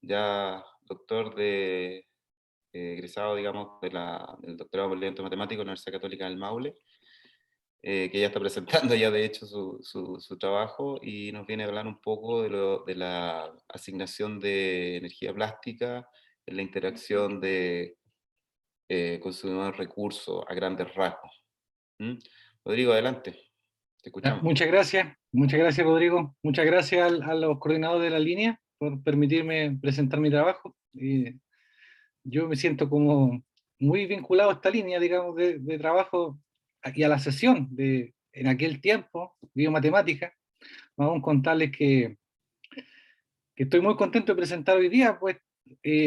ya doctor egresado, digamos, del doctorado por lento matemático en la Universidad Católica del Maule, que ya está presentando ya de hecho su trabajo y nos viene a hablar un poco de la asignación de energía plástica en la interacción de consumidor recursos a grandes rasgos. ¿Mm? Rodrigo, adelante, te escuchamos. Muchas gracias Rodrigo, muchas gracias a los coordinadores de la línea por permitirme presentar mi trabajo. Yo me siento como muy vinculado a esta línea, digamos, de trabajo y a la sesión en aquel tiempo, biomatemática. Vamos a contarles que estoy muy contento de presentar hoy día, pues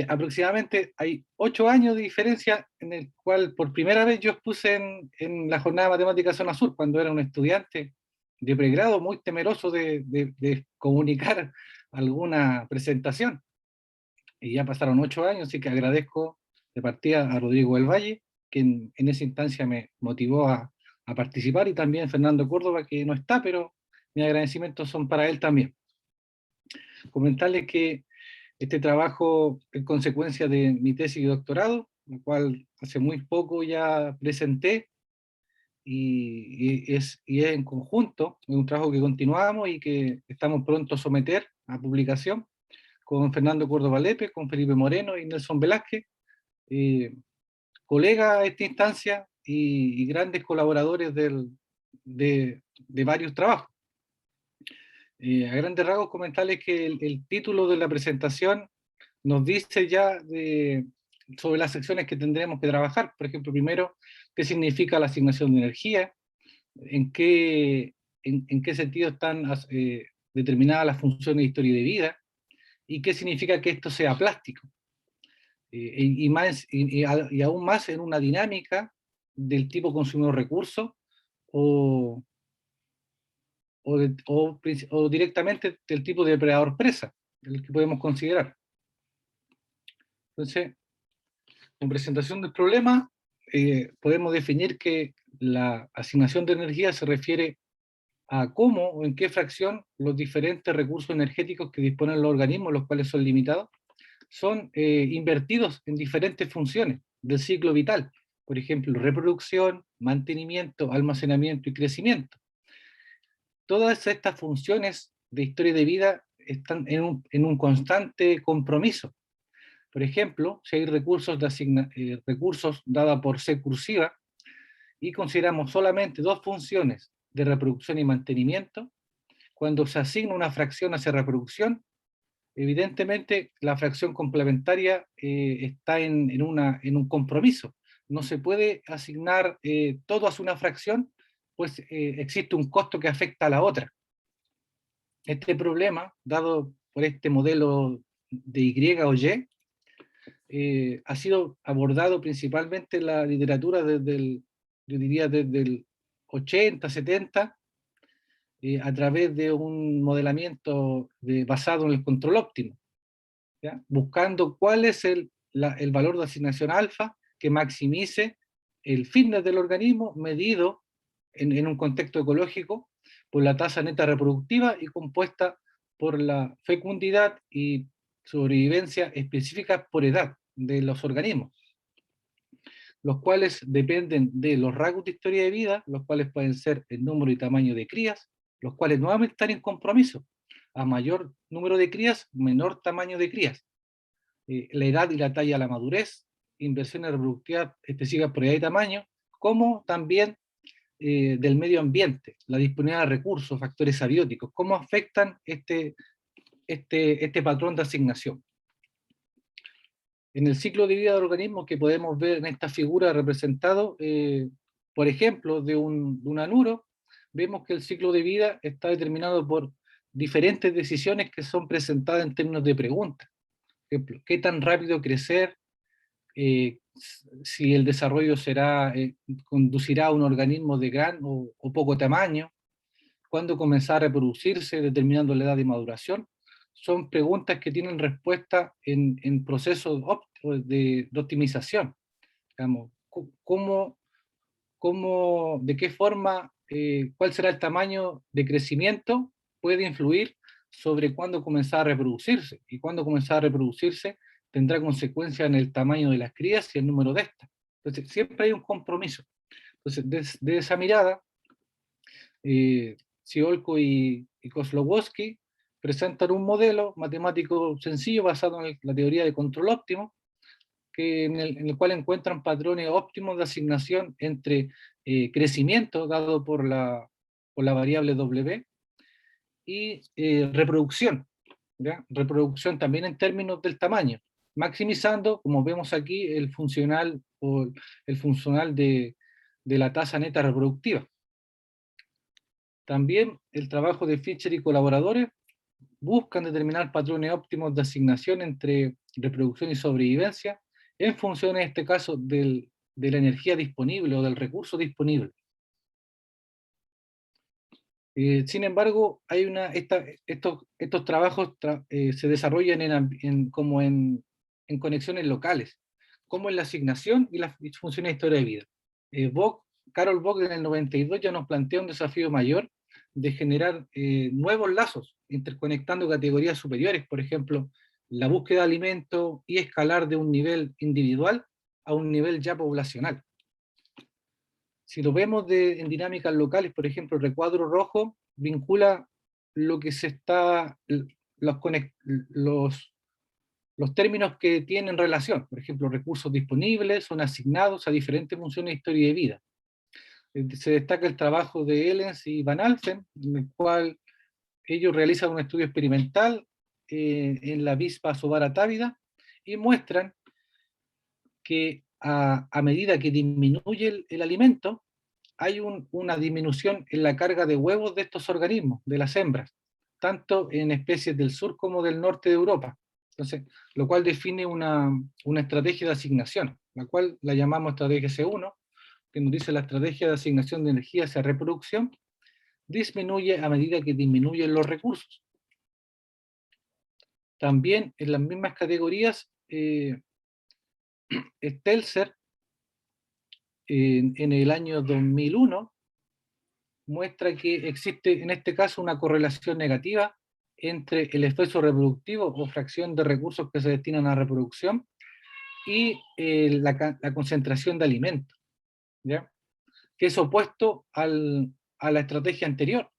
aproximadamente hay 8 años de diferencia en el cual por primera vez yo expuse en la jornada de matemática zona sur, cuando era un estudiante de pregrado muy temeroso de comunicar alguna presentación. Y ya pasaron 8 años, así que agradezco de partida a Rodrigo del Valle, que en esa instancia me motivó a participar, y también Fernando Córdoba, que no está, pero mis agradecimientos son para él también. Comentarles que este trabajo es consecuencia de mi tesis de doctorado, la cual hace muy poco ya presenté, y es en conjunto, es un trabajo que continuamos y que estamos pronto a someter a publicación con Fernando Córdoba Lepe, con Felipe Moreno y Nelson Velázquez, eh, colegas a esta instancia y grandes colaboradores de varios trabajos. A grandes rasgos comentarles que el título de la presentación nos dice ya sobre las secciones que tendremos que trabajar. Por ejemplo, primero, qué significa la asignación de energía, en qué sentido están determinadas las funciones de historia y de vida, y qué significa que esto sea plástico. Y aún más en una dinámica del tipo consumidor recursos o, o directamente del tipo de depredador presa, el que podemos considerar. Entonces, en presentación del problema, podemos definir que la asignación de energía se refiere a cómo o en qué fracción los diferentes recursos energéticos que disponen los organismos, los cuales son limitados, son invertidos en diferentes funciones del ciclo vital. Por ejemplo, reproducción, mantenimiento, almacenamiento y crecimiento. Todas estas funciones de historia de vida están en un constante compromiso. Por ejemplo, si hay recursos dada por C cursiva y consideramos solamente dos funciones de reproducción y mantenimiento, cuando se asigna una fracción hacia reproducción, evidentemente la fracción complementaria está en un compromiso. No se puede asignar todo hacia una fracción, pues existe un costo que afecta a la otra. Este problema, dado por este modelo de Y o Y, ha sido abordado principalmente en la literatura yo diría desde el 80, 70, a través de un modelamiento basado en el control óptimo, ¿ya? Buscando cuál es el valor de asignación alfa que maximice el fitness del organismo medido en un contexto ecológico por la tasa neta reproductiva y compuesta por la fecundidad y sobrevivencia específicas por edad de los organismos, los cuales dependen de los rasgos de historia de vida, los cuales pueden ser el número y tamaño de crías, los cuales nuevamente están en compromiso. A mayor número de crías, menor tamaño de crías. La edad y la talla a la madurez, inversiones reproductivas específicas por edad y tamaño, como también del medio ambiente, la disponibilidad de recursos, factores abióticos, cómo afectan este patrón de asignación. En el ciclo de vida del organismo que podemos ver en esta figura representado, por ejemplo, de un anuro, vemos que el ciclo de vida está determinado por diferentes decisiones que son presentadas en términos de preguntas. Por ejemplo, ¿qué tan rápido crecer? Si el desarrollo conducirá a un organismo de gran o poco tamaño, cuándo comenzar a reproducirse, determinando la edad de maduración. Son preguntas que tienen respuesta en procesos de optimización. Digamos, de qué forma, cuál será el tamaño de crecimiento puede influir sobre cuándo comenzar a reproducirse, y cuándo comenzar a reproducirse tendrá consecuencias en el tamaño de las crías y el número de estas. Entonces, siempre hay un compromiso. Entonces, desde esa mirada, Tsiolko y Kozlowski presentan un modelo matemático sencillo basado en la teoría de control óptimo, en el cual encuentran patrones óptimos de asignación entre crecimiento dado por la variable W y reproducción, ¿ya? Reproducción también en términos del tamaño, maximizando, como vemos aquí, el funcional de la tasa neta reproductiva. También el trabajo de Fischer y colaboradores buscan determinar patrones óptimos de asignación entre reproducción y sobrevivencia en función, en este caso, de la energía disponible o del recurso disponible. Sin embargo, estos trabajos se desarrollan como en conexiones locales, como en la asignación y las funciones de historia de vida. Carol Bock en el 92 ya nos plantea un desafío mayor de generar nuevos lazos, interconectando categorías superiores, por ejemplo, la búsqueda de alimentos, y escalar de un nivel individual a un nivel ya poblacional. Si lo vemos en dinámicas locales, por ejemplo, el recuadro rojo vincula lo que los términos que tienen relación. Por ejemplo, recursos disponibles son asignados a diferentes funciones de historia de vida. Se destaca el trabajo de Ellens y Van Alphen, en el cual ellos realizan un estudio experimental en la avispa Sovara távida y muestran que a medida que disminuye el alimento, hay una disminución en la carga de huevos de estos organismos, de las hembras, tanto en especies del sur como del norte de Europa. Entonces, lo cual define una estrategia de asignación, la cual la llamamos estrategia C1, que nos dice la estrategia de asignación de energía hacia reproducción, disminuye a medida que disminuyen los recursos. También en las mismas categorías, Stelzer, en el año 2001, muestra que existe en este caso una correlación negativa entre el esfuerzo reproductivo o fracción de recursos que se destinan a reproducción y la concentración de alimentos, ¿ya? Que es opuesto a la estrategia anterior.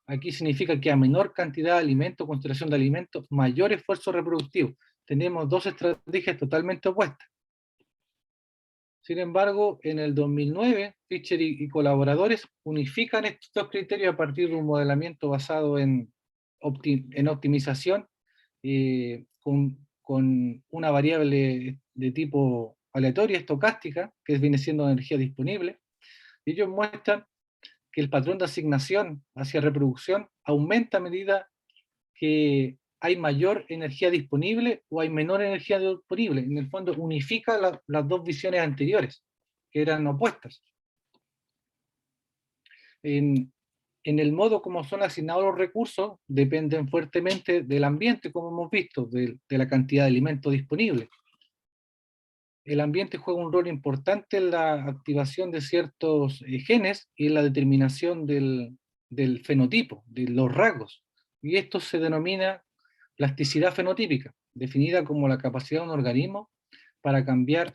Aquí significa que a menor cantidad de alimentos, concentración de alimentos, mayor esfuerzo reproductivo. Tenemos dos estrategias totalmente opuestas. Sin embargo, en el 2009, Fischer y colaboradores unifican estos dos criterios a partir de un modelamiento basado en optimización con una variable de tipo aleatoria, estocástica, que viene siendo energía disponible. Ellos muestran que el patrón de asignación hacia reproducción aumenta a medida que hay mayor energía disponible o hay menor energía disponible. En el fondo unifica las dos visiones anteriores, que eran opuestas. En el modo como son asignados los recursos, dependen fuertemente del ambiente, como hemos visto, de la cantidad de alimentos disponibles. El ambiente juega un rol importante en la activación de ciertos genes y en la determinación del fenotipo, de los rasgos. Y esto se denomina plasticidad fenotípica, definida como la capacidad de un organismo para cambiar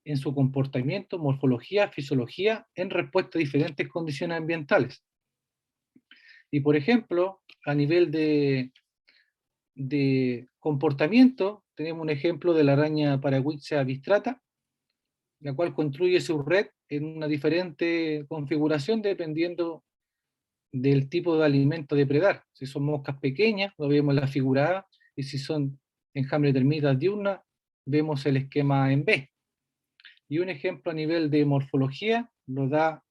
en su comportamiento, morfología, fisiología, en respuesta a diferentes condiciones ambientales. Y por ejemplo, a nivel de comportamiento, tenemos un ejemplo de la araña Paraguixia bistrata, la cual construye su red en una diferente configuración dependiendo del tipo de alimento a depredar. Si son moscas pequeñas, lo vemos en la figura A, y si son enjambres de termitas diurnas, vemos el esquema en B. Y un ejemplo a nivel de morfología lo da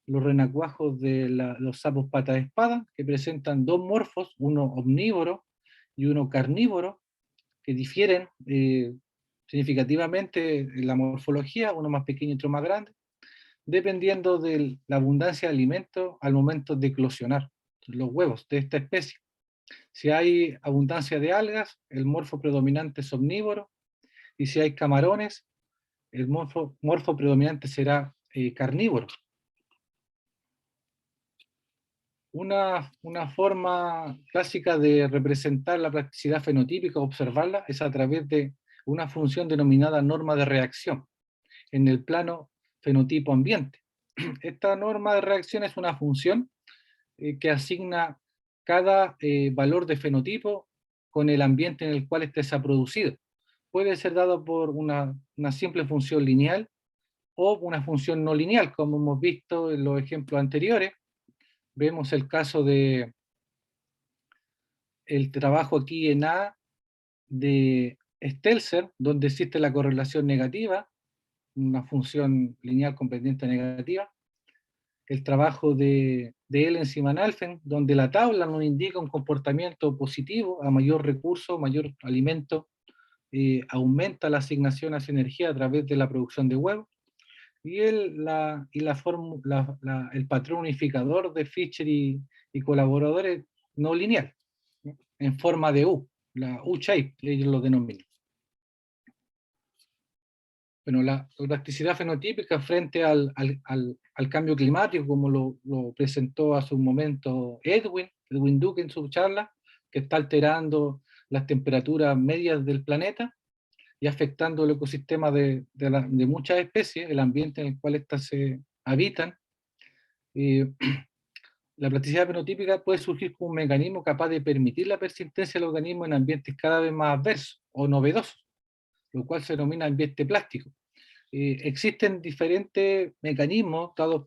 los renacuajos de los sapos pata de espada, que presentan dos morfos, uno omnívoro y uno carnívoro, que difieren significativamente en la morfología, uno más pequeño y otro más grande, dependiendo de la abundancia de alimentos al momento de eclosionar los huevos de esta especie. Si hay abundancia de algas, el morfo predominante es omnívoro, y si hay camarones, el morfo predominante será carnívoro. Una forma clásica de representar la plasticidad fenotípica, observarla, es a través de una función denominada norma de reacción en el plano fenotipo-ambiente. Esta norma de reacción es una función que asigna cada valor de fenotipo con el ambiente en el cual éste se ha producido. Puede ser dado por una simple función lineal o una función no lineal, como hemos visto en los ejemplos anteriores. Vemos el caso de el trabajo aquí en A de Stelzer, donde existe la correlación negativa, una función lineal con pendiente negativa. El trabajo de Elens y Van Alphen, donde la tabla nos indica un comportamiento positivo, a mayor recurso, mayor alimento, aumenta la asignación hacia energía a través de la producción de huevos. Y el patrón unificador de Fischer y colaboradores no lineal, ¿no? En forma de U, la U-shape, ellos lo denominan. Bueno, la plasticidad fenotípica frente al cambio climático, como lo presentó a su momento Edwin Duke en su charla, que está alterando las temperaturas medias del planeta y afectando el ecosistema de muchas especies, el ambiente en el cual éstas se habitan. La plasticidad fenotípica puede surgir como un mecanismo capaz de permitir la persistencia del organismo en ambientes cada vez más adversos o novedosos, lo cual se denomina ambiente plástico. Existen diferentes mecanismos dados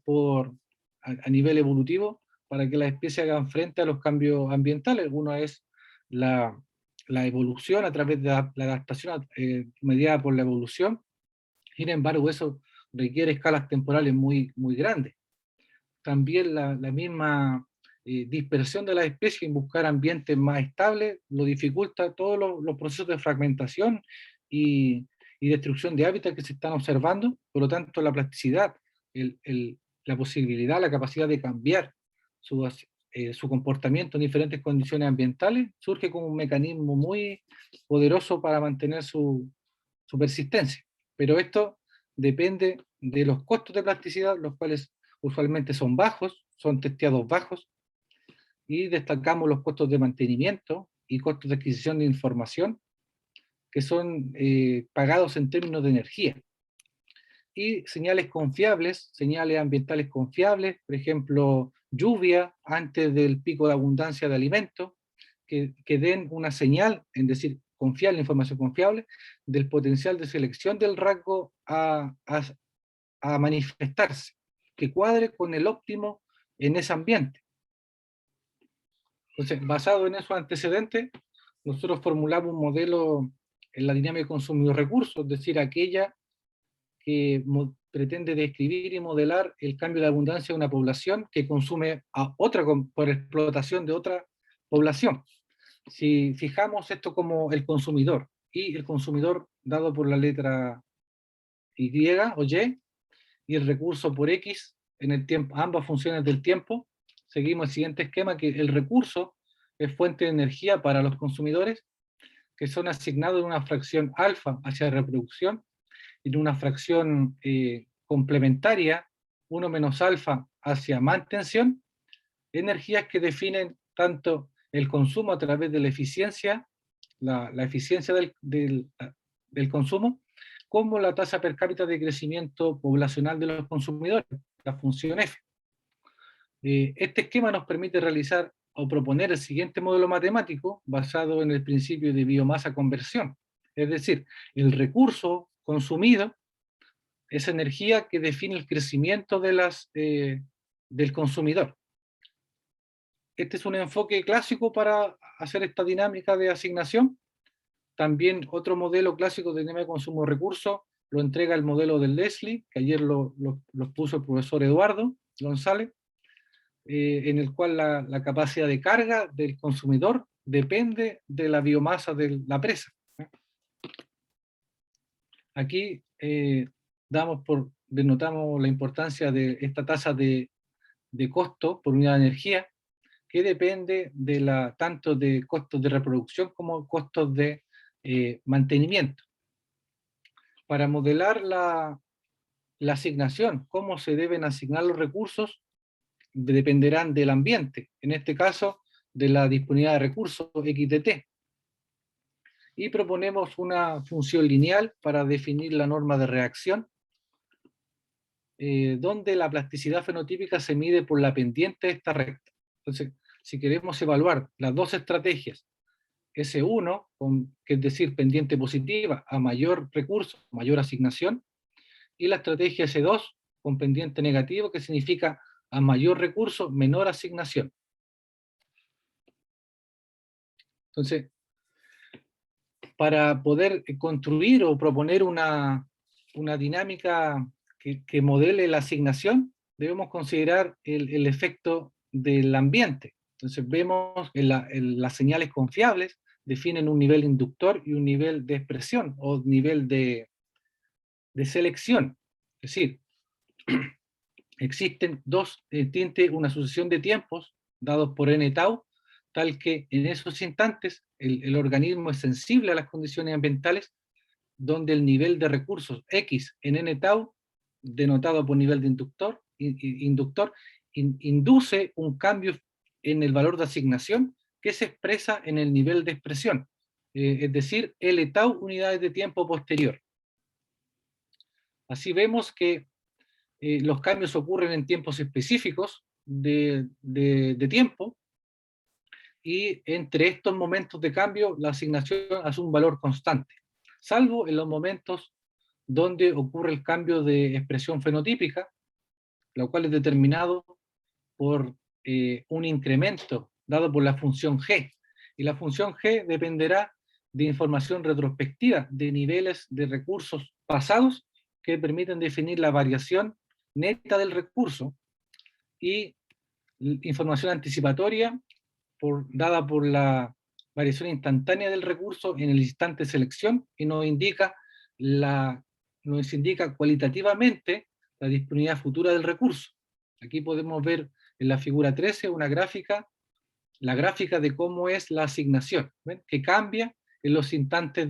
a nivel evolutivo para que las especies hagan frente a los cambios ambientales. Uno es la, la evolución a través de la adaptación mediada por la evolución. Sin embargo, eso requiere escalas temporales muy grandes. También la misma dispersión de las especies en buscar ambientes más estables lo dificulta todos los procesos de fragmentación y destrucción de hábitats que se están observando. Por lo tanto, la plasticidad, la posibilidad, la capacidad de cambiar su comportamiento en diferentes condiciones ambientales surge como un mecanismo muy poderoso para mantener su persistencia. Pero esto depende de los costos de plasticidad, los cuales usualmente son bajos, son testeados bajos, y destacamos los costos de mantenimiento y costos de adquisición de información, que son pagados en términos de energía. Y señales confiables, señales ambientales confiables, por ejemplo, lluvia antes del pico de abundancia de alimentos, que den una señal, es decir, confiable, información confiable, del potencial de selección del rasgo a manifestarse, que cuadre con el óptimo en ese ambiente. Entonces, basado en esos antecedentes, nosotros formulamos un modelo en la dinámica de consumo de recursos, es decir, aquella que pretende describir y modelar el cambio de abundancia de una población que consume a otra por explotación de otra población. Si fijamos esto como el consumidor, y el consumidor dado por la letra Y o Y, y el recurso por X en el tiempo, ambas funciones del tiempo, seguimos el siguiente esquema, que el recurso es fuente de energía para los consumidores, que son asignados en una fracción alfa hacia reproducción y en una fracción complementaria, 1 menos alfa hacia mantención, energías que definen tanto el consumo a través de la eficiencia, la eficiencia del consumo, como la tasa per cápita de crecimiento poblacional de los consumidores, la función F. Este esquema nos permite realizar o proponer el siguiente modelo matemático basado en el principio de biomasa conversión. Es decir, el recurso consumido es energía que define el crecimiento del consumidor. Este es un enfoque clásico para hacer esta dinámica de asignación. También otro modelo clásico de dinámica de consumo de recursos lo entrega el modelo del Leslie, que ayer lo puso el profesor Eduardo González, en el cual la capacidad de carga del consumidor depende de la biomasa de la presa. Aquí denotamos la importancia de esta tasa de costo por unidad de energía, que depende tanto de costos de reproducción como costos de mantenimiento. Para modelar la asignación, cómo se deben asignar los recursos, dependerán del ambiente, en este caso de la disponibilidad de recursos X de T. Y proponemos una función lineal para definir la norma de reacción, donde la plasticidad fenotípica se mide por la pendiente de esta recta. Entonces, si queremos evaluar las dos estrategias, S1, que es decir, pendiente positiva, a mayor recurso, mayor asignación, y la estrategia S2, con pendiente negativo, que significa a mayor recurso, menor asignación. Entonces, para poder construir o proponer una dinámica que modele la asignación, debemos considerar el efecto del ambiente. Entonces vemos que las señales confiables definen un nivel inductor y un nivel de expresión o nivel de selección. Es decir, existen una sucesión de tiempos dados por n tau, tal que en esos instantes el organismo es sensible a las condiciones ambientales, donde el nivel de recursos X en n tau, denotado por nivel de inductor, induce un cambio en el valor de asignación que se expresa en el nivel de expresión, es decir, L tau unidades de tiempo posterior. Así vemos que los cambios ocurren en tiempos específicos de tiempo, y entre estos momentos de cambio la asignación hace un valor constante, salvo en los momentos donde ocurre el cambio de expresión fenotípica, lo cual es determinado por un incremento dado por la función g, y la función g dependerá de información retrospectiva de niveles de recursos pasados que permiten definir la variación neta del recurso, y información anticipatoria dada por la variación instantánea del recurso en el instante de selección, y nos indica cualitativamente la disponibilidad futura del recurso. Aquí podemos ver en la figura 13 una gráfica, la gráfica de cómo es la asignación, ¿ven? Que cambia en los instantes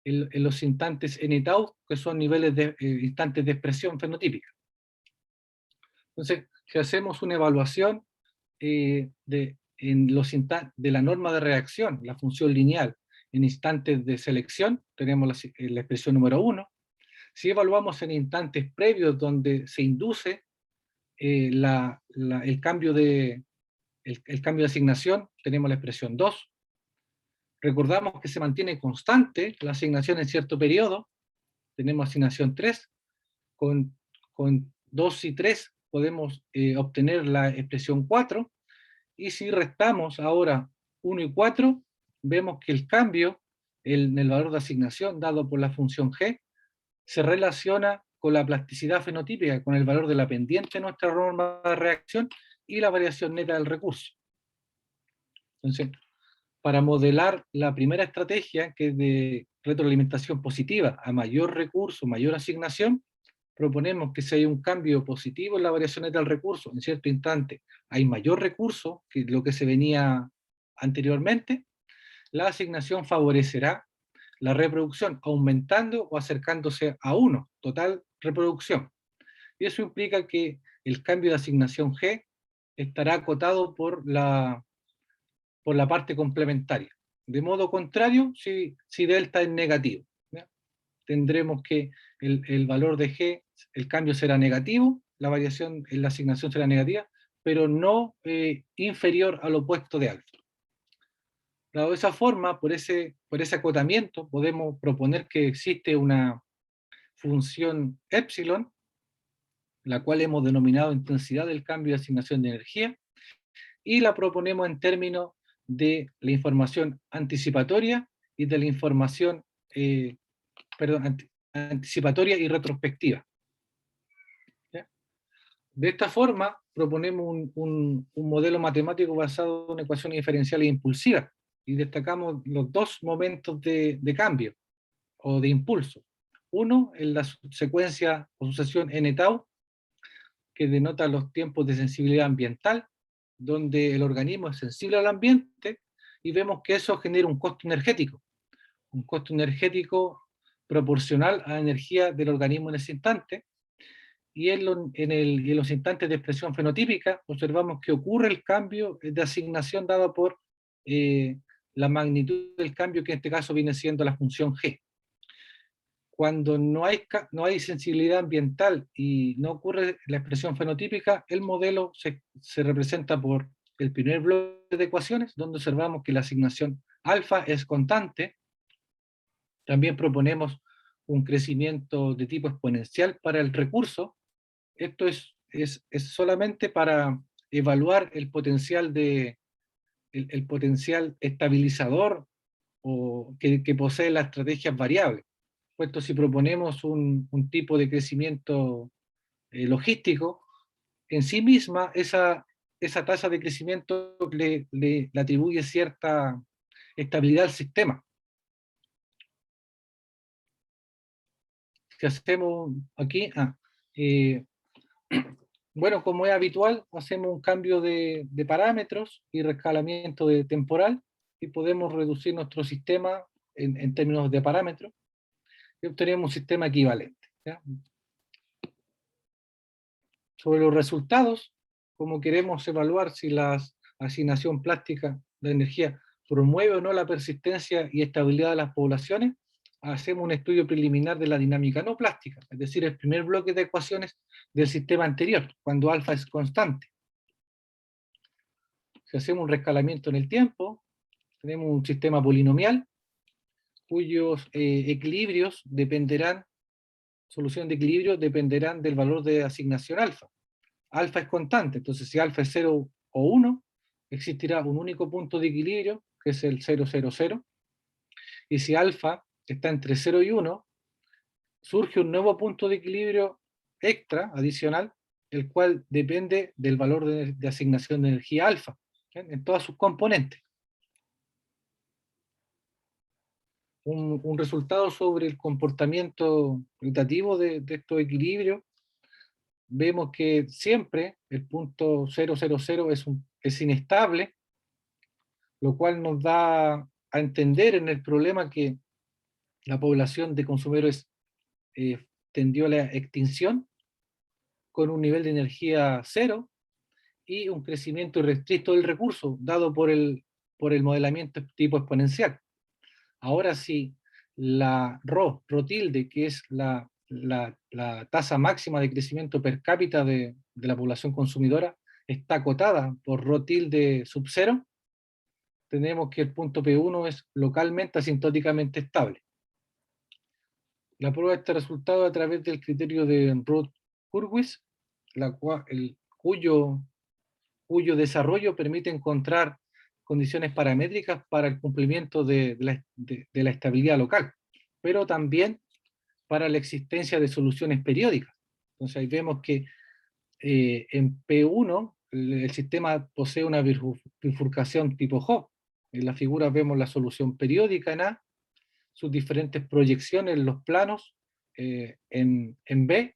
en los instantes n tau, que son niveles de instantes de expresión fenotípica. Entonces, si hacemos una evaluación de la norma de reacción, la función lineal, en instantes de selección, tenemos la expresión número 1. Si evaluamos en instantes previos donde se induce el cambio de asignación, tenemos la expresión 2. Recordamos que se mantiene constante la asignación en cierto periodo, tenemos asignación 3. Con 2 y 3 podemos obtener la expresión 4, y si restamos ahora 1 y 4, vemos que el cambio en el valor de asignación dado por la función g se relaciona con la plasticidad fenotípica, con el valor de la pendiente de nuestra norma de reacción y la variación neta del recurso. Entonces, para modelar la primera estrategia, que es de retroalimentación positiva, a mayor recurso, mayor asignación, proponemos que si hay un cambio positivo en la variación neta del recurso, en cierto instante hay mayor recurso que lo que se venía anteriormente, la asignación favorecerá la reproducción, aumentando o acercándose a 1, total reproducción. Y eso implica que el cambio de asignación G estará acotado por la parte complementaria. De modo contrario, si delta es negativo, ¿ya? Tendremos que el valor de G, el cambio será negativo, la variación en la asignación será negativa, pero no inferior al opuesto de alfa. Dado de esa forma, por ese acotamiento, podemos proponer que existe una función epsilon, la cual hemos denominado intensidad del cambio de asignación de energía, y la proponemos en términos de la información anticipatoria y de la información, anticipatoria y retrospectiva. ¿Ya? De esta forma, proponemos un modelo matemático basado en una ecuación diferencial impulsiva, y destacamos los dos momentos de cambio o de impulso. Uno, en la secuencia o sucesión n tau, que denota los tiempos de sensibilidad ambiental, donde el organismo es sensible al ambiente, y vemos que eso genera un costo energético proporcional a la energía del organismo en ese instante, y en los instantes de expresión fenotípica observamos que ocurre el cambio de asignación dado por la magnitud del cambio, que en este caso viene siendo la función g. Cuando no hay sensibilidad ambiental y no ocurre la expresión fenotípica, el modelo se representa por el primer bloque de ecuaciones, donde observamos que la asignación alfa es constante. También proponemos un crecimiento de tipo exponencial para el recurso. Esto es solamente para evaluar el potencial el potencial estabilizador o que posee las estrategias variables. Puesto si proponemos un tipo de crecimiento logístico, en sí misma esa tasa de crecimiento le atribuye cierta estabilidad al sistema. Si hacemos aquí, eh, bueno, como es habitual, hacemos un cambio de parámetros y rescalamiento de temporal, y podemos reducir nuestro sistema en términos de parámetros, y obtenemos un sistema equivalente, ¿ya? Sobre los resultados, como queremos evaluar si la asignación plástica de energía promueve o no la persistencia y estabilidad de las poblaciones, hacemos un estudio preliminar de la dinámica no plástica, es decir, el primer bloque de ecuaciones del sistema anterior, cuando alfa es constante. Si hacemos un rescalamiento en el tiempo, tenemos un sistema polinomial cuyos equilibrios dependerán, solución de equilibrio dependerán del valor de asignación alfa. Alfa es constante, entonces si alfa es 0 o 1, existirá un único punto de equilibrio, que es el 0, 0, 0, y si alfa está entre 0 y 1, surge un nuevo punto de equilibrio extra, adicional, el cual depende del valor de asignación de energía alfa, ¿bien? En todas sus componentes. Un resultado sobre el comportamiento cualitativo de estos equilibrios, vemos que siempre el punto 000 es inestable, lo cual nos da a entender en el problema que la población de consumidores tendió a la extinción con un nivel de energía cero y un crecimiento irrestricto del recurso dado por el modelamiento tipo exponencial. Ahora sí, la rho tilde, que es la tasa máxima de crecimiento per cápita de la población consumidora, está acotada por rho tilde sub 0, tenemos que el punto P1 es localmente asintóticamente estable. La prueba de este resultado a través del criterio de Roth-Hurwitz, cuyo desarrollo permite encontrar condiciones paramétricas para el cumplimiento de la estabilidad local, pero también para la existencia de soluciones periódicas. Entonces ahí vemos que en P1 el sistema posee una bifurcación tipo Hopf. En la figura vemos la solución periódica en A, sus diferentes proyecciones en los planos en B,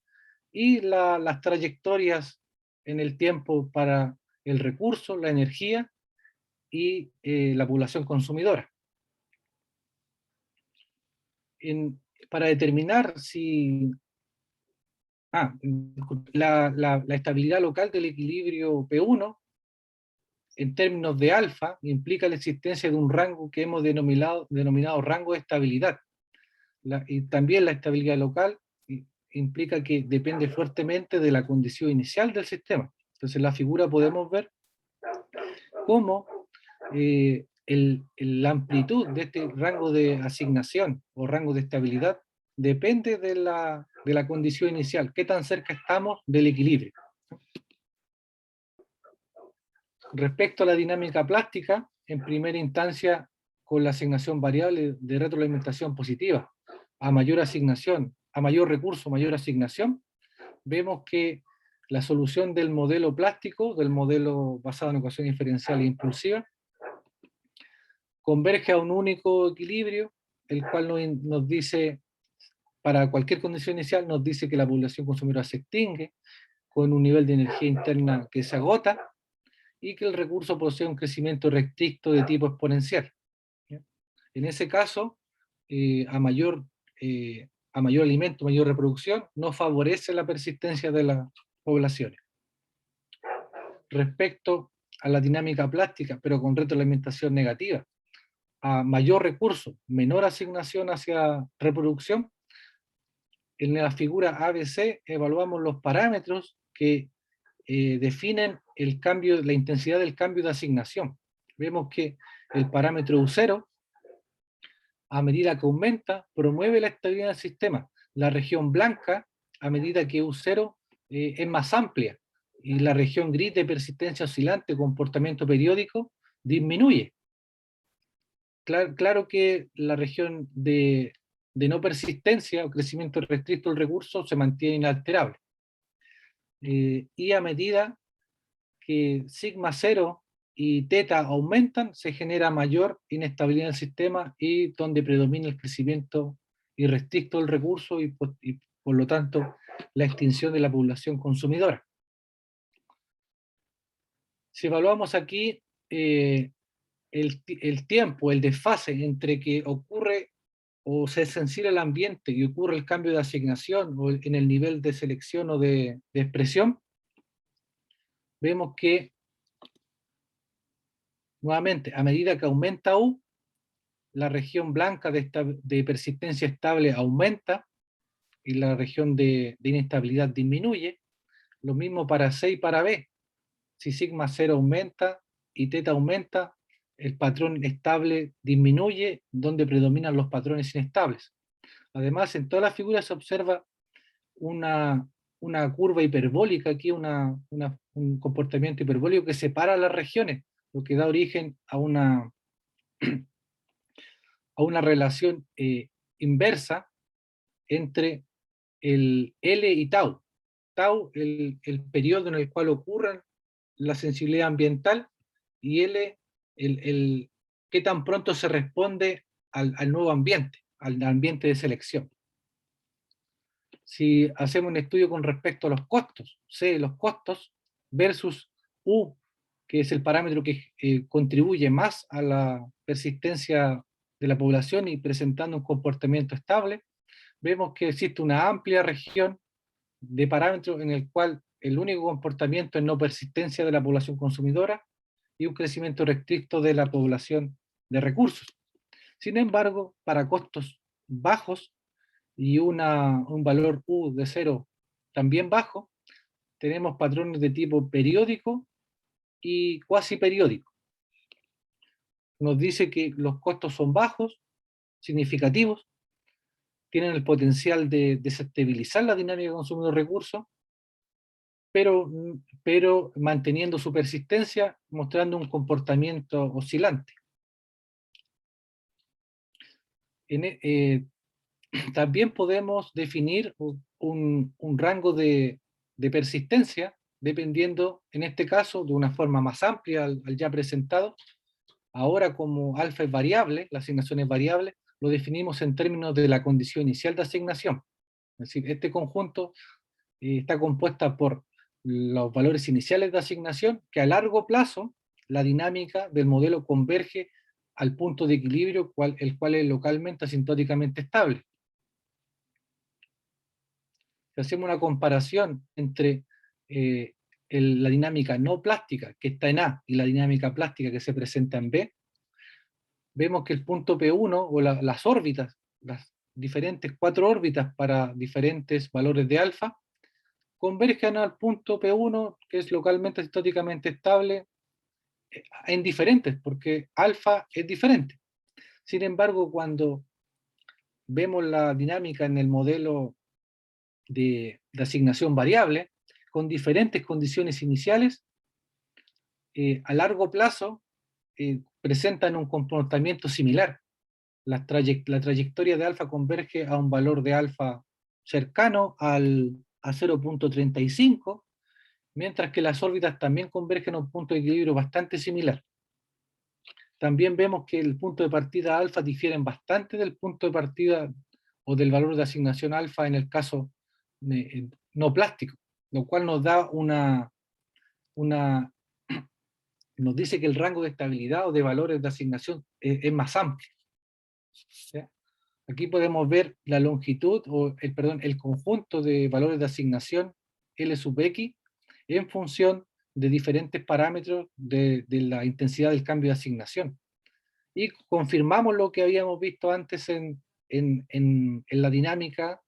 y las trayectorias en el tiempo para el recurso, la energía y la población consumidora. Para determinar si la estabilidad local del equilibrio P1 en términos de alfa implica la existencia de un rango que hemos denominado rango de estabilidad. Y también la estabilidad local implica que depende fuertemente de la condición inicial del sistema. Entonces en la figura podemos ver cómo la amplitud de este rango de asignación o rango de estabilidad depende de la condición inicial, qué tan cerca estamos del equilibrio. Respecto a la dinámica plástica, en primera instancia, con la asignación variable de retroalimentación positiva, a mayor asignación, a mayor recurso, mayor asignación, vemos que la solución del modelo plástico, del modelo basado en ecuación diferencial e impulsiva, converge a un único equilibrio, el cual nos dice, para cualquier condición inicial, nos dice que la población consumidora se extingue, con un nivel de energía interna que se agota, y que el recurso posee un crecimiento restricto de tipo exponencial. En ese caso, a mayor a mayor alimento, mayor reproducción, no favorece la persistencia de las poblaciones. Respecto a la dinámica plástica, pero con retroalimentación negativa, a mayor recurso, menor asignación hacia reproducción, en la figura ABC evaluamos los parámetros que definen el cambio, la intensidad del cambio de asignación. Vemos que el parámetro U0, a medida que aumenta, promueve la estabilidad del sistema. La región blanca, a medida que U0 es más amplia, y la región gris de persistencia oscilante, comportamiento periódico, disminuye. Claro que la región de no persistencia o crecimiento restricto del recurso se mantiene inalterable. Y a medida que sigma 0 y teta aumentan, se genera mayor inestabilidad en el sistema y donde predomina el crecimiento irrestricto del recurso y por lo tanto la extinción de la población consumidora. Si evaluamos aquí el tiempo, el desfase entre que ocurre o se sensibiliza el ambiente y ocurre el cambio de asignación o en el nivel de selección o de expresión, vemos que nuevamente, a medida que aumenta U, la región blanca de persistencia estable aumenta y la región de inestabilidad disminuye. Lo mismo para C y para B. Si sigma 0 aumenta y teta aumenta, el patrón estable disminuye, donde predominan los patrones inestables. Además, en todas las figuras se observa una curva hiperbólica aquí, un comportamiento hiperbólico que separa las regiones, lo que da origen a una relación inversa entre el L y tau. Tau, el periodo en el cual ocurre la sensibilidad ambiental, y L, qué tan pronto se responde al nuevo ambiente, al ambiente de selección. Si hacemos un estudio con respecto a los costos, C, los costos, versus U, que es el parámetro que contribuye más a la persistencia de la población y presentando un comportamiento estable, vemos que existe una amplia región de parámetros en el cual el único comportamiento es no persistencia de la población consumidora y un crecimiento restricto de la población de recursos. Sin embargo, para costos bajos y un valor U de 0 también bajo, tenemos patrones de tipo periódico y cuasi periódico. Nos dice que los costos son bajos, significativos, tienen el potencial de desestabilizar la dinámica de consumo de recursos, pero manteniendo su persistencia, mostrando un comportamiento oscilante. También podemos definir un rango de persistencia, dependiendo, en este caso, de una forma más amplia al ya presentado. Ahora, como alfa es variable, la asignación es variable, lo definimos en términos de la condición inicial de asignación. Es decir, este conjunto está compuesta por los valores iniciales de asignación, que a largo plazo la dinámica del modelo converge al punto de equilibrio, el cual es localmente asintóticamente estable. Si hacemos una comparación entre la dinámica no plástica, que está en A, y la dinámica plástica que se presenta en B, vemos que el punto P1, o las órbitas, las diferentes 4 órbitas para diferentes valores de alfa, convergen al punto P1, que es localmente asintóticamente estable, en diferentes, porque alfa es diferente. Sin embargo, cuando vemos la dinámica en el modelo de asignación variable, con diferentes condiciones iniciales, a largo plazo presentan un comportamiento similar. La trayectoria de alfa converge a un valor de alfa cercano a 0.35, mientras que las órbitas también convergen a un punto de equilibrio bastante similar. También vemos que el punto de partida alfa difieren bastante del punto de partida o del valor de asignación alfa en el caso no plástico, lo cual nos da nos dice que el rango de estabilidad o de valores de asignación es más amplio. ¿Sí? Aquí podemos ver la longitud, o perdón, el conjunto de valores de asignación L sub X en función de diferentes parámetros de la intensidad del cambio de asignación. Y confirmamos lo que habíamos visto antes en la dinámica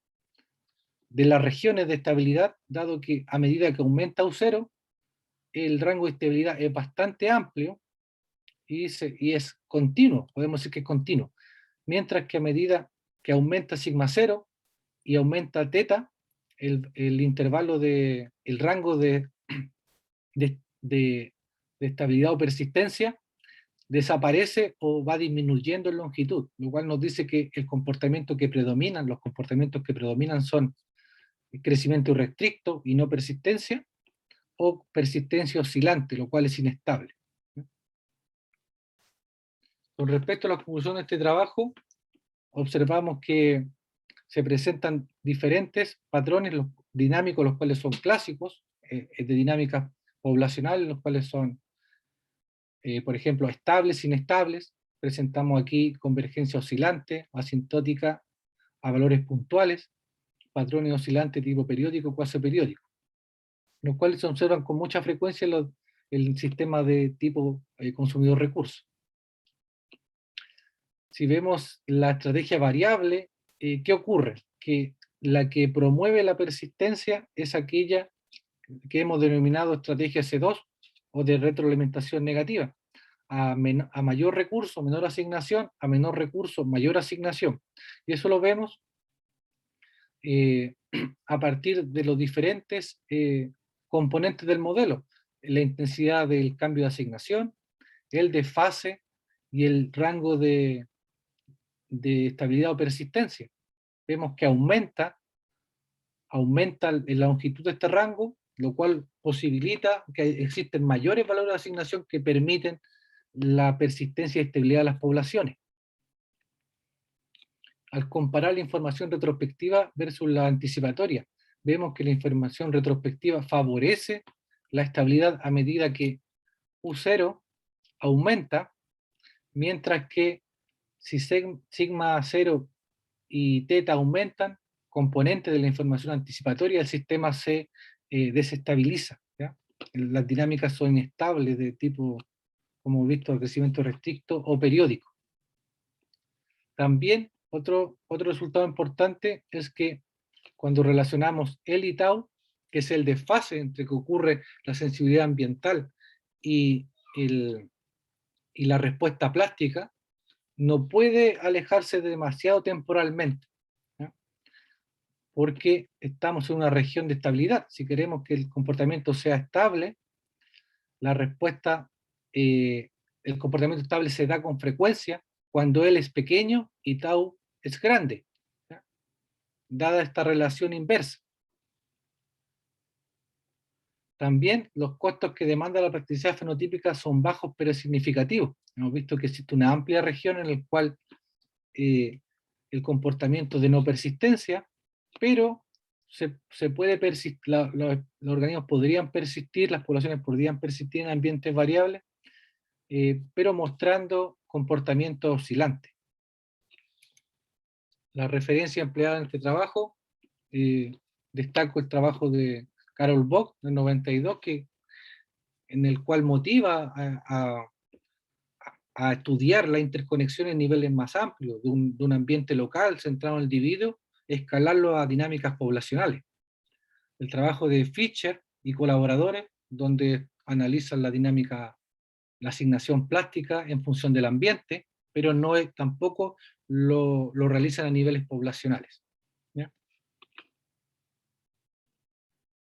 de las regiones de estabilidad, dado que a medida que aumenta U0, el rango de estabilidad es bastante amplio y es continuo, podemos decir que es continuo. Mientras que a medida que aumenta sigma 0 y aumenta teta, el intervalo el rango de estabilidad o persistencia desaparece o va disminuyendo en longitud, lo cual nos dice que el comportamiento que predominan, los comportamientos que predominan son el crecimiento restricto y no persistencia, o persistencia oscilante, lo cual es inestable. Con respecto a la conclusión de este trabajo, observamos que se presentan diferentes patrones dinámicos, los cuales son clásicos, de dinámicas poblacionales, los cuales son, por ejemplo, estables, inestables. Presentamos aquí convergencia oscilante, asintótica a valores puntuales, patrones oscilantes tipo periódico, cuasi periódico, los cuales se observan con mucha frecuencia en el sistema de tipo consumidor recurso. Si vemos la estrategia variable, ¿qué ocurre? Que la que promueve la persistencia es aquella que hemos denominado estrategia C2 o de retroalimentación negativa. A mayor recurso, menor asignación; a menor recurso, mayor asignación. Y eso lo vemos a partir de los diferentes componentes del modelo: la intensidad del cambio de asignación, el desfase y el rango de estabilidad o persistencia. Vemos que aumenta la longitud de este rango, lo cual posibilita que existen mayores valores de asignación que permiten la persistencia y estabilidad de las poblaciones. Al comparar la información retrospectiva versus la anticipatoria, vemos que la información retrospectiva favorece la estabilidad a medida que U0 aumenta, mientras que si sigma 0 y teta aumentan, componentes de la información anticipatoria, el sistema se desestabiliza, ¿ya? Las dinámicas son inestables de tipo, como visto, crecimiento restricto o periódico. También otro resultado importante es que cuando relacionamos L y tau, que es el desfase entre que ocurre la sensibilidad ambiental y, y la respuesta plástica, no puede alejarse demasiado temporalmente, ¿ya? Porque estamos en una región de estabilidad. Si queremos que el comportamiento sea estable, la respuesta, el comportamiento estable se da con frecuencia cuando L es pequeño y tau es grande, ¿ya? Dada esta relación inversa. También los costos que demanda la plasticidad fenotípica son bajos pero significativos. Hemos visto que existe una amplia región en la cual el comportamiento de no persistencia, pero se puede persistir, los organismos podrían persistir, las poblaciones podrían persistir en ambientes variables, pero mostrando comportamiento oscilante. La referencia empleada en este trabajo, destaco el trabajo de Carol Bock, del 92, en el cual motiva a estudiar la interconexión en niveles más amplios de un ambiente local centrado en el individuo, escalarlo a dinámicas poblacionales. El trabajo de Fischer y colaboradores, donde analizan la dinámica, la asignación plástica en función del ambiente, pero no es, tampoco lo realizan a niveles poblacionales, ¿ya?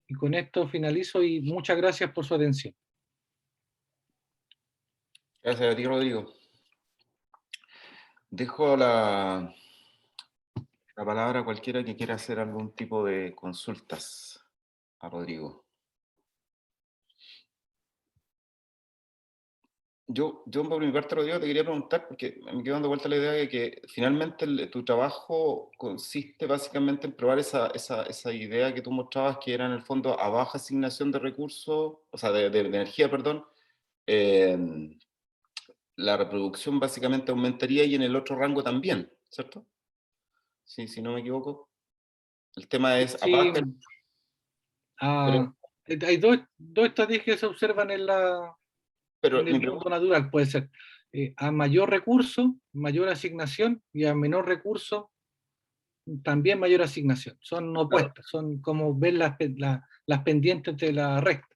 Y con esto finalizo y muchas gracias por su atención. Gracias a ti, Rodrigo. Dejo la palabra a cualquiera que quiera hacer algún tipo de consultas a Rodrigo. Yo por mi parte, Rodrigo, te quería preguntar, porque me quedo dando vuelta la idea de que finalmente tu trabajo consiste básicamente en probar esa idea que tú mostrabas, que era en el fondo a baja asignación de recursos, o sea, de energía, perdón, la reproducción básicamente aumentaría y en el otro rango también, ¿cierto? sí, si no me equivoco. El tema es Sí, abajo, pero, ah, hay dos estrategias que se observan pero en el mi mundo pregunta, natural, puede ser a mayor recurso, mayor asignación, y a menor recurso, también mayor asignación. Son claro, opuestas, son como ver las pendientes de la recta.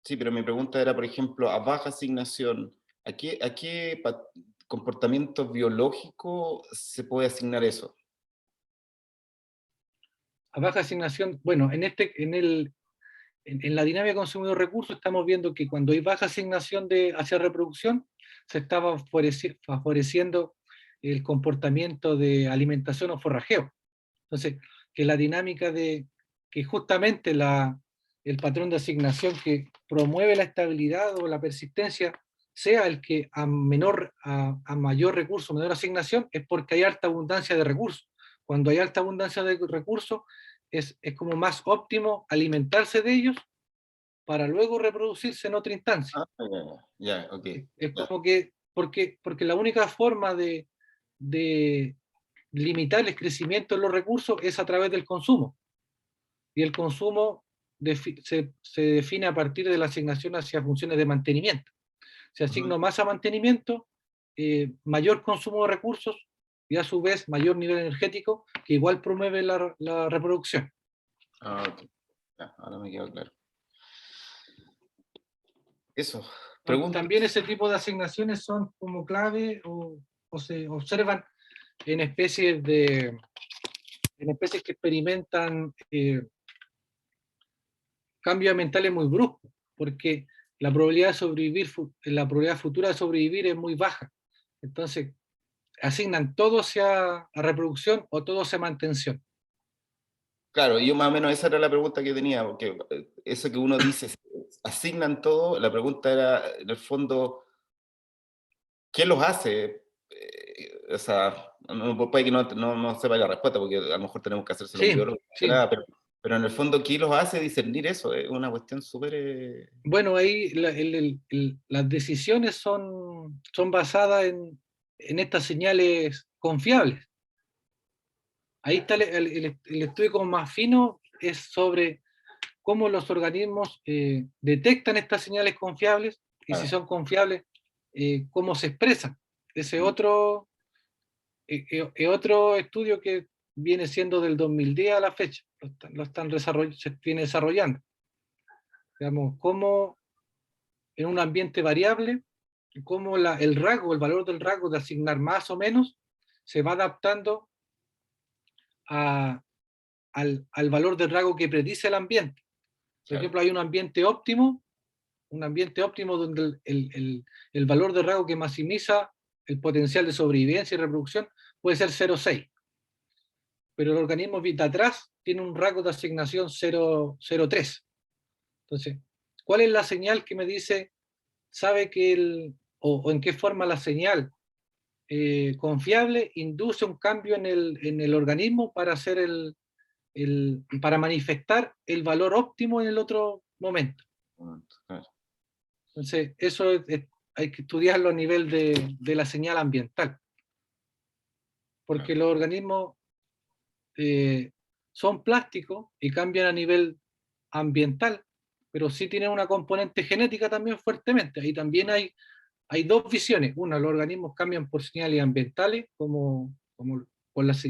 sí, pero mi pregunta era, por ejemplo, a baja asignación, ¿a qué comportamiento biológico se puede asignar eso? A baja asignación, bueno, en la dinámica de consumo de recursos estamos viendo que cuando hay baja asignación hacia reproducción, se está favoreciendo el comportamiento de alimentación o forrajeo. Entonces, que la dinámica que justamente el patrón de asignación que promueve la estabilidad o la persistencia sea el que a mayor recurso, menor asignación, es porque hay alta abundancia de recursos. Cuando hay alta abundancia de recursos, es como más óptimo alimentarse de ellos para luego reproducirse en otra instancia. Ah, ya, ok, Es ya. como que, porque la única forma de limitar el crecimiento de los recursos es a través del consumo. Y el consumo se define a partir de la asignación hacia funciones de mantenimiento. Si Ujú. asigno más a mantenimiento, mayor consumo de recursos y a su vez mayor nivel energético, que igual promueve la reproducción. Ah, ok, ya, ahora me quedó claro. Eso, También preguntas. ese tipo de asignaciones son como clave o se observan en especies, en especies que experimentan cambios ambientales muy bruscos, porque la probabilidad futura de sobrevivir es muy baja. Entonces, asignan todo hacia a reproducción o todo hacia mantención. Claro, yo más o menos esa era la pregunta que tenía, porque eso que uno dice, asignan todo, la pregunta era, en el fondo, ¿qué los hace? O sea, puede que no sepa la respuesta, porque a lo mejor tenemos que hacérselo a un Sí, biólogo, sí. pero en el fondo, ¿qué los hace discernir eso? Es una cuestión súper... Bueno, ahí las decisiones son basadas en estas señales confiables. Ahí está el estudio como más fino, es sobre cómo los organismos detectan estas señales confiables y si ah, son confiables, cómo se expresan. Ese mm, otro estudio que viene siendo del 2010 a la fecha, se viene desarrollando. Digamos, cómo en un ambiente variable, cómo el valor del rasgo de asignar más o menos, se va adaptando a, al valor del rasgo que predice el ambiente. Por claro. ejemplo, hay un ambiente óptimo donde el valor de rasgo que maximiza el potencial de sobrevivencia y reproducción puede ser 0,6, pero el organismo de atrás tiene un rasgo de asignación 0,3. Entonces, ¿cuál es la señal que me dice, sabe que o en qué forma la señal confiable induce un cambio en el organismo para hacer para manifestar el valor óptimo en el otro momento? Claro. Entonces, eso hay que estudiarlo a nivel de la señal ambiental, porque Claro. los organismos eh, son plásticos y cambian a nivel ambiental, pero sí tienen una componente genética también fuertemente. Ahí también hay dos visiones. Una, los organismos cambian por señales ambientales, como por las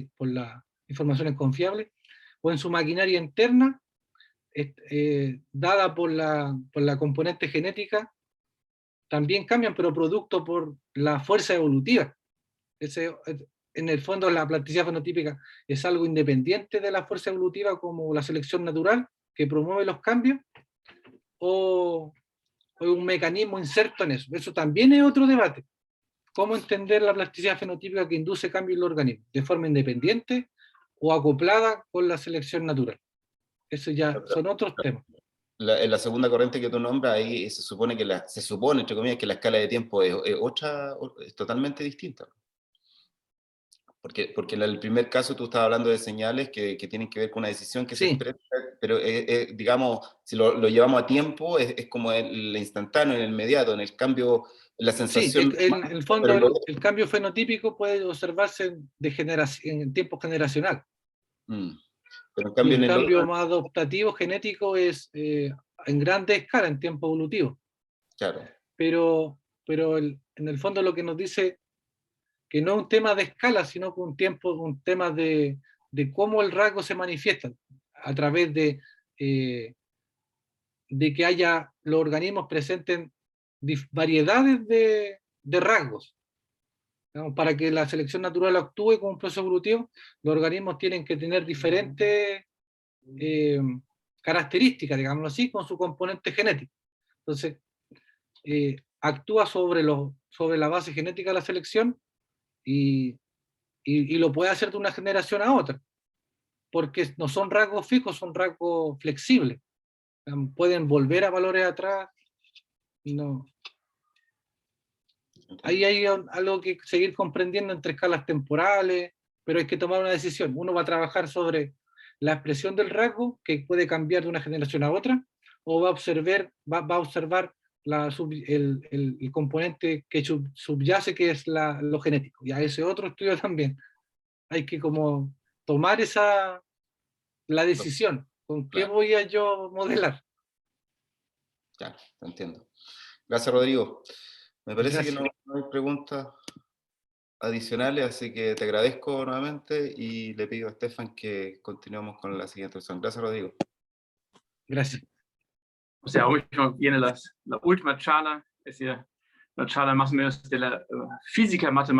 informaciones confiables, o en su maquinaria interna, dada por la componente genética, también cambian, pero producto por la fuerza evolutiva. Ese, en el fondo, la plasticidad fenotípica es algo independiente de la fuerza evolutiva como la selección natural que promueve los cambios, o, o un mecanismo inserto en eso. Eso también es otro debate. ¿Cómo entender la plasticidad fenotípica que induce cambios en el organismo? ¿De forma independiente o acoplada con la selección natural? Eso ya son otros temas. En la segunda corriente que tú nombras, ahí se supone que se supone, entre comillas, que la escala de tiempo es otra, es totalmente distinta. Porque en el primer caso tú estabas hablando de señales que tienen que ver con una decisión que se Sí, expresa pero digamos, si lo llevamos a tiempo, es como el instantáneo, en el inmediato, en el cambio, la Sí, sensación. en el fondo Pero el cambio fenotípico puede observarse en tiempo generacional. pero en Y cambio el en el cambio otro, más adaptativo genético es en grande escala, en tiempo evolutivo. claro, Pero en el fondo lo que nos dice que no es un tema de escala, sino que un tema de cómo el rasgo se manifiesta a través de que haya los organismos presenten variedades de rasgos. ¿No? Para que la selección natural actúe como un proceso evolutivo, los organismos tienen que tener diferentes eh, características, digámoslo así, con su componente genético. Entonces, actúa sobre la base genética de la selección y, y lo puede hacer de una generación a otra, porque no son rasgos fijos, son rasgos flexibles. Pueden volver a valores atrás. No. Ahí hay algo que seguir comprendiendo entre escalas temporales, pero hay que tomar una decisión. Uno va a trabajar sobre la expresión del rasgo, que puede cambiar de una generación a otra, o va a observar el componente que subyace, que es lo genético. Y a ese otro estudio también. Hay que como tomar la decisión. ¿Con qué claro, voy a yo modelar? claro, te entiendo. Gracias, Rodrigo. Me parece que Gracias. no hay preguntas adicionales, así que te agradezco nuevamente y le pido a Estefan que continuemos con la siguiente sesión. Gracias, Rodrigo. Gracias. O sea, hoy viene la última charla, es la charla más o menos de la física matemática.